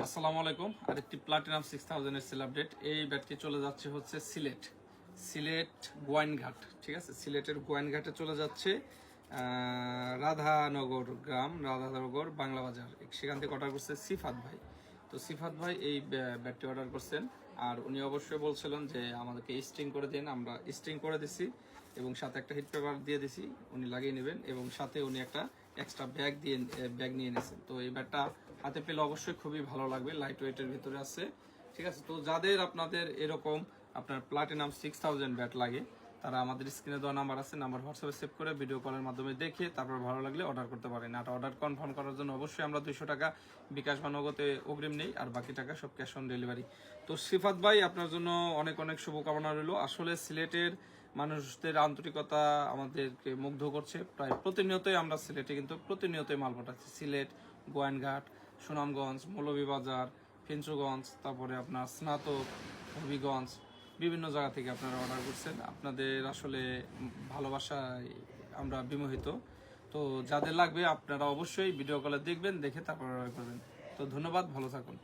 আসসালামু আলাইকুম। আরেকটি প্লাটিনাম 6000 এর সেল আপডেট। এই ব্যাটটি চলে যাচ্ছে হচ্ছে সিলেট গোয়াইনঘাট, ঠিক আছে। সিলেটের গোয়াইনঘাটে চলে যাচ্ছে রাধানগর গ্রাম, রাধানগর বাংলা বাজার। সেখান থেকে অর্ডার করছে সিফাত ভাই। তো সিফাত ভাই এই ব্যাটটি অর্ডার করছেন, আর উনি অবশ্যই বলছিলেন যে আমাদেরকে স্ট্রিং করে দিন। আমরা স্ট্রিং করে দিছি এবং সাথে একটা হিট পেপার দিয়ে দিছি, উনি লাগিয়ে নেবেন। এবং সাথে উনি একটা এক্সট্রা ব্যাগ নিয়ে নিয়েছেন। তো এই ব্যাটটা হাতে পেলে অবশ্যই খুবই ভালো লাগবে, লাইট ওয়েটের ভিতরে আছে, ঠিক আছে। তো যাদের আপনাদের এরকম আপনার প্লাটিনাম 6000 ব্যাট লাগে, তারা আমাদের স্ক্রিনে দেওয়া নাম্বার আছে, নাম্বার হোয়াটসঅ্যাপে সেভ করে ভিডিও কলের মাধ্যমে দেখে তারপর ভালো লাগলে অর্ডার করতে পারেন। আর অর্ডার কনফার্ম করার জন্য অবশ্যই আমরা 200 টাকা বিকাশ বা নগদে অগ্রিম নেই, আর বাকি টাকা সব ক্যাশ অন ডেলিভারি। তো সিফাত ভাই, আপনার জন্য অনেক অনেক শুভকামনা রইল। আসলে সিলেটের মানুষদের আন্তরিকতা আমাদেরকে মুগ্ধ করছে। প্রায় প্রতিনিয়তই আমরা সিলেটে কিন্তু প্রতিনিয়তই মাল পাঠাচ্ছি। সিলেট, গোয়াইনঘাট, সুনামগঞ্জ, মৌলভীবাজার, ফিঞ্চুগঞ্জ, তারপরে আপনার স্নাতক, হবিগঞ্জ, বিভিন্ন জায়গা থেকে আপনারা অর্ডার করছেন। আপনাদের আসলে ভালোবাসায় আমরা বিমোহিত। তো যাদের লাগবে আপনারা অবশ্যই ভিডিও কলে দেখবেন, দেখে তারপর অর্ডার করবেন। তো ধন্যবাদ, ভালো থাকুন।